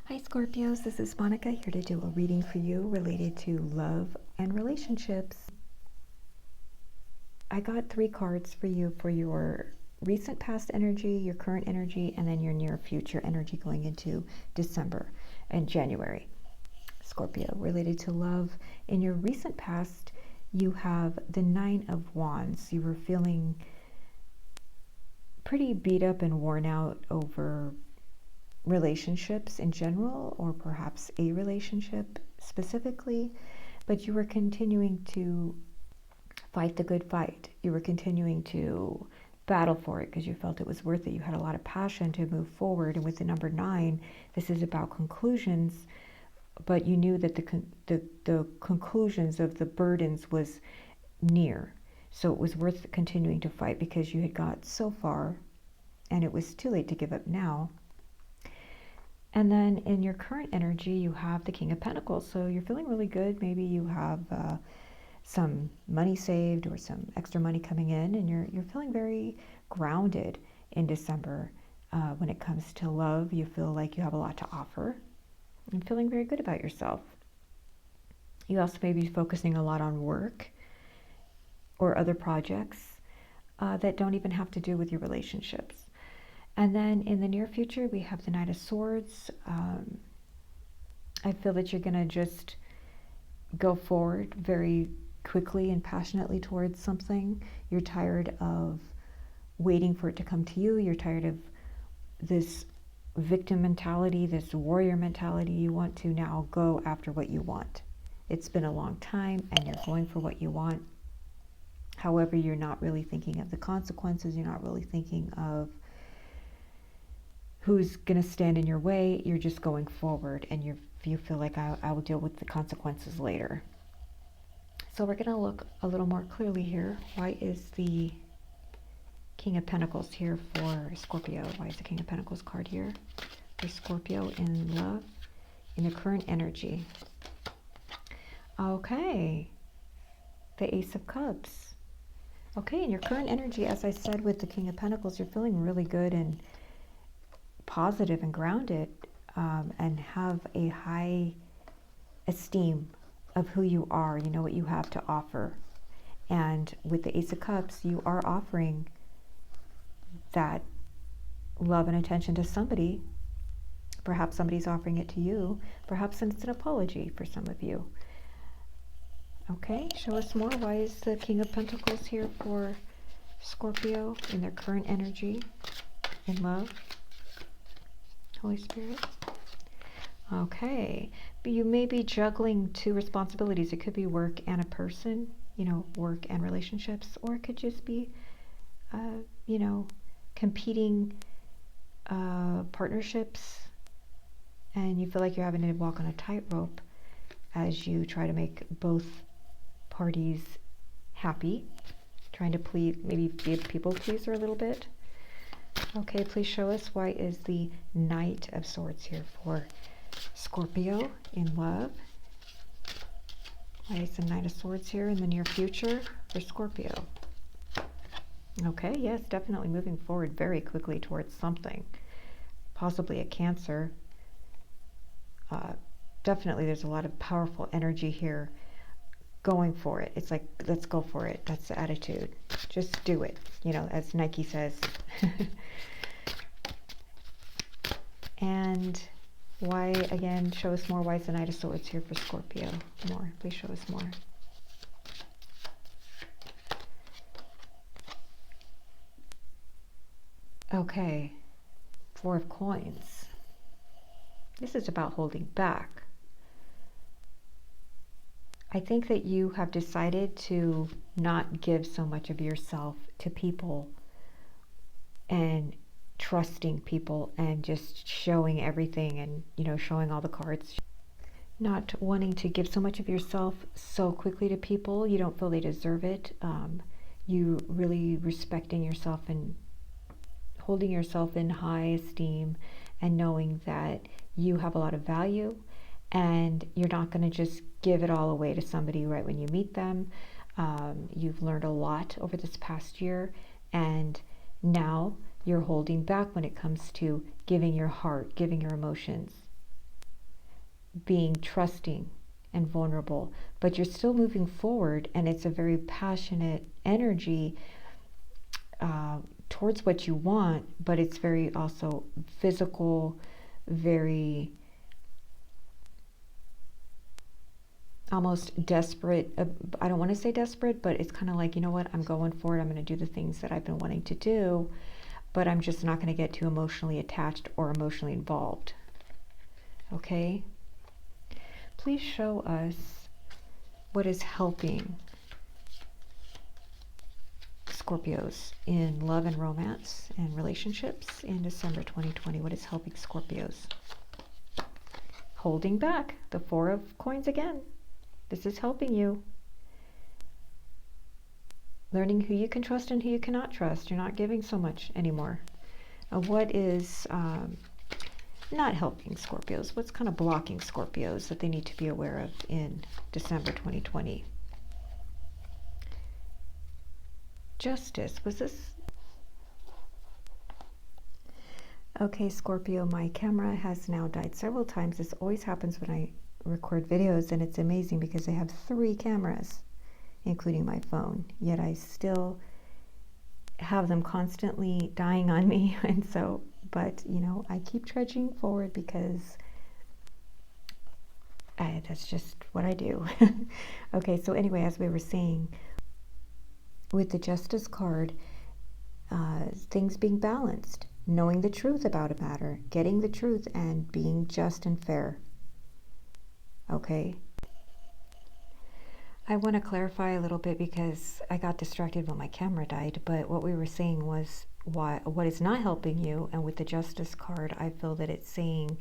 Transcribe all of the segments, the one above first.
Hi Scorpios, this is Monica here to do a reading for you related to love and relationships. I got 3 cards for you for your recent past energy, your current energy, and then your near future energy going into December and January. Scorpio, related to love. In your recent past, you have the 9 of Wands. You were feeling pretty beat up and worn out over relationships in general, or perhaps a relationship specifically, but you were continuing to fight the good fight. You were continuing to battle for it because you felt it was worth it. You had a lot of passion to move forward. And with the number 9, this is about conclusions, but you knew that the conclusions of the burdens was near. So it was worth continuing to fight because you had got so far and it was too late to give up now. And then in your current energy, you have the King of Pentacles. So you're feeling really good. Maybe you have some money saved or some extra money coming in, and you're feeling very grounded in December. When it comes to love, you feel like you have a lot to offer and feeling very good about yourself. You also may be focusing a lot on work or other projects that don't even have to do with your relationships. And then in the near future, we have the Knight of Swords. I feel that you're going to just go forward very quickly and passionately towards something. You're tired of waiting for it to come to you. You're tired of this victim mentality, this warrior mentality. You want to now go after what you want. It's been a long time and you're going for what you want. However, you're not really thinking of the consequences. You're not really thinking of who's going to stand in your way. You're just going forward, and you feel like I will deal with the consequences later. So we're going to look a little more clearly here. Why is the King of Pentacles here for Scorpio? Why is the King of Pentacles card here for Scorpio in love, in the current energy? Okay, the Ace of Cups. Okay, in your current energy, as I said with the King of Pentacles, you're feeling really good and positive and grounded, and have a high esteem of who you are. You know what you have to offer. And with the Ace of Cups, you are offering that love and attention to somebody. Perhaps somebody's offering it to you. Perhaps it's an apology for some of you. Okay, show us more. Why is the King of Pentacles here for Scorpio in their current energy in love? Holy Spirit. Okay, but you may be juggling 2 responsibilities. It could be work and a person, work and relationships, or it could just be, competing partnerships, and you feel like you're having to walk on a tightrope as you try to make both parties happy, trying to please, maybe be a people pleaser a little bit. Okay, please show us why is the Knight of Swords here for Scorpio in love. Why is the Knight of Swords here in the near future for Scorpio? Okay, yes, definitely moving forward very quickly towards something. Possibly a Cancer. Definitely there's a lot of powerful energy here. Going for it. It's like, let's go for it. That's the attitude. Just do it. As Nike says. And why, again, show us more. Why is the Knight of Swords here for Scorpio? More. Please show us more. Okay. 4 of Coins. This is about holding back. I think that you have decided to not give so much of yourself to people and trusting people and just showing everything and, showing all the cards. Not wanting to give so much of yourself so quickly to people. You don't feel they deserve it. You really respecting yourself and holding yourself in high esteem and knowing that you have a lot of value. And you're not going to just give it all away to somebody right when you meet them. You've learned a lot over this past year, and now you're holding back when it comes to giving your heart, giving your emotions. being trusting and vulnerable, but you're still moving forward, and it's a very passionate energy towards what you want, but it's very also physical, very almost desperate. I don't want to say desperate, but it's kind of like, you know what, I'm going for it. I'm going to do the things that I've been wanting to do, but I'm just not going to get too emotionally attached or emotionally involved. Okay? Please show us what is helping Scorpios in love and romance and relationships in December 2020. What is helping Scorpios? Holding back, the Four of Coins again. This is helping you. Learning who you can trust and who you cannot trust. You're not giving so much anymore. What is not helping Scorpios? What's kind of blocking Scorpios that they need to be aware of in December 2020? Justice. Was this? Okay, Scorpio, my camera has now died several times. This always happens when I record videos, and it's amazing because I have 3 cameras, including my phone, yet I still have them constantly dying on me. And so, but you know, I keep trudging forward because that's just what I do. Okay, so anyway, as we were saying, with the Justice card, things being balanced, knowing the truth about a matter, getting the truth, and being just and fair. Okay? I want to clarify a little bit because I got distracted when my camera died, but what we were saying was what is not helping you, and with the Justice card, I feel that it's saying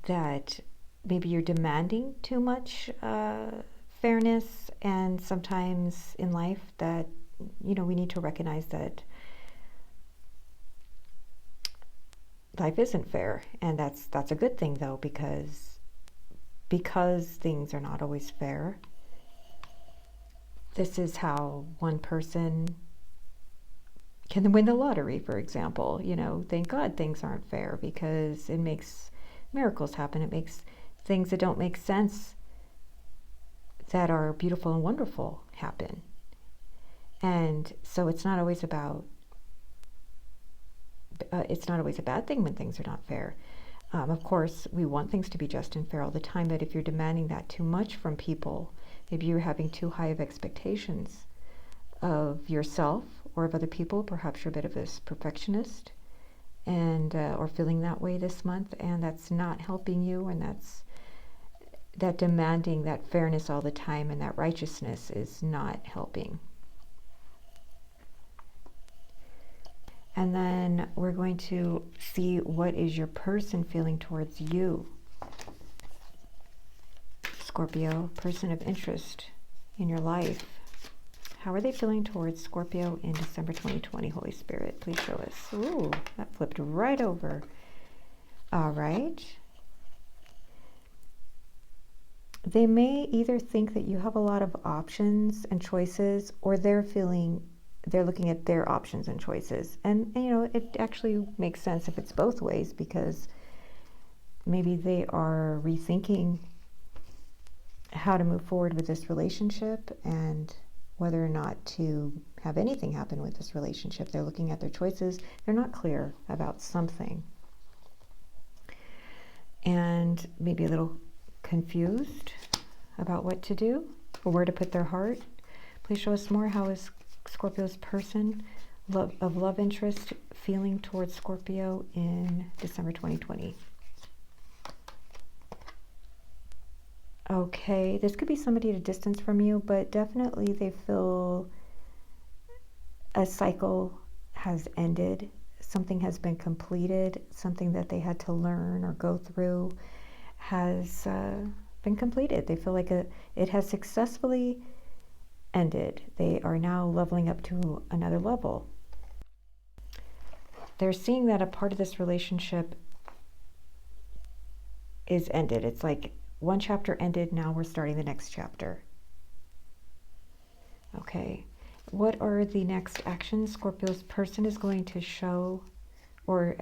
that maybe you're demanding too much fairness, and sometimes in life that, you know, we need to recognize that life isn't fair, and that's a good thing though, because things are not always fair. This is how one person can win the lottery, for example. You know, thank God things aren't fair, because it makes miracles happen. It makes things that don't make sense, that are beautiful and wonderful, happen. And so it's not always about, it's not always a bad thing when things are not fair. Of course, we want things to be just and fair all the time, but if you're demanding that too much from people, maybe you're having too high of expectations of yourself or of other people. Perhaps you're a bit of a perfectionist, and or feeling that way this month, and that's not helping you, and that demanding that fairness all the time and that righteousness is not helping. And then we're going to see what is your person feeling towards you. Scorpio, person of interest in your life. How are they feeling towards Scorpio in December 2020? Holy Spirit, please show us. Ooh, that flipped right over. All right. They may either think that you have a lot of options and choices, or they're looking at their options and choices. And you know, it actually makes sense if it's both ways, because maybe they are rethinking how to move forward with this relationship and whether or not to have anything happen with this relationship. They're looking at their choices. They're not clear about something, and maybe a little confused about what to do or where to put their heart. Please show us more. How is Scorpio's person of love interest feeling towards Scorpio in December 2020? Okay, this could be somebody at a distance from you, but definitely they feel a cycle has ended. Something has been completed. Something that they had to learn or go through has been completed. They feel like it has successfully ended. They are now leveling up to another level. They're seeing that a part of this relationship is ended. It's like one chapter ended, now we're starting the next chapter. Okay, what are the next actions Scorpio's person is going to show or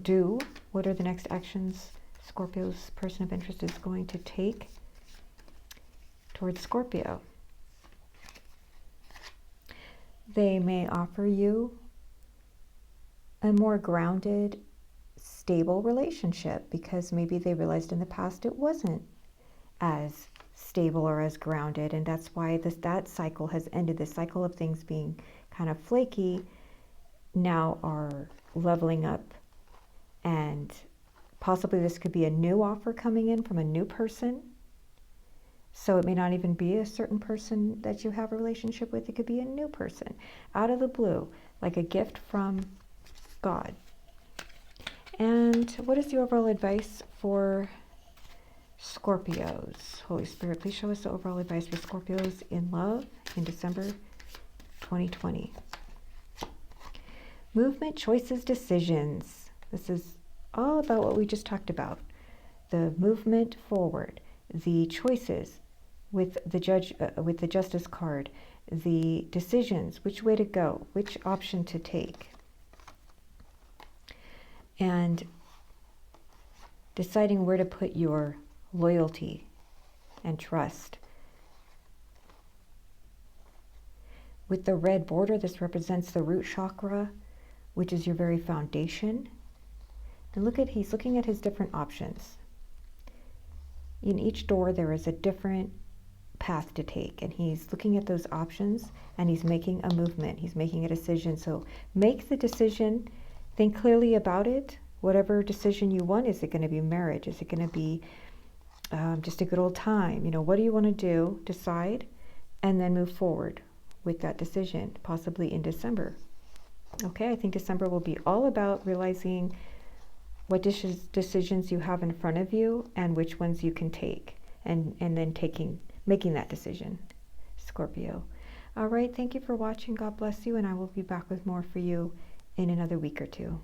do? What are the next actions Scorpio's person of interest is going to take towards Scorpio. They may offer you a more grounded, stable relationship because maybe they realized in the past it wasn't as stable or as grounded, and that's why that cycle has ended. The cycle of things being kind of flaky now are leveling up, and possibly this could be a new offer coming in from a new person. So it may not even be a certain person that you have a relationship with. It could be a new person out of the blue, like a gift from God. And what is the overall advice for Scorpios? Holy Spirit, please show us the overall advice for Scorpios in love in December 2020. Movement, choices, decisions. This is all about what we just talked about. The movement forward, the choices with the judge, with the justice card, the decisions, which way to go, which option to take, and deciding where to put your loyalty and trust. With the red border, this represents the root chakra, which is your very foundation. And he's looking at his different options. In each door, there is a different path to take, and he's looking at those options and he's making a movement. He's making a decision. So make the decision, think clearly about it. Whatever decision you want, is it going to be marriage? Is it going to be just a good old time? What do you want to do? Decide, and then move forward with that decision, possibly in December. Okay, I think December will be all about realizing what decisions you have in front of you and which ones you can take, and then making that decision, Scorpio. All right, thank you for watching. God bless you, and I will be back with more for you in another week or two.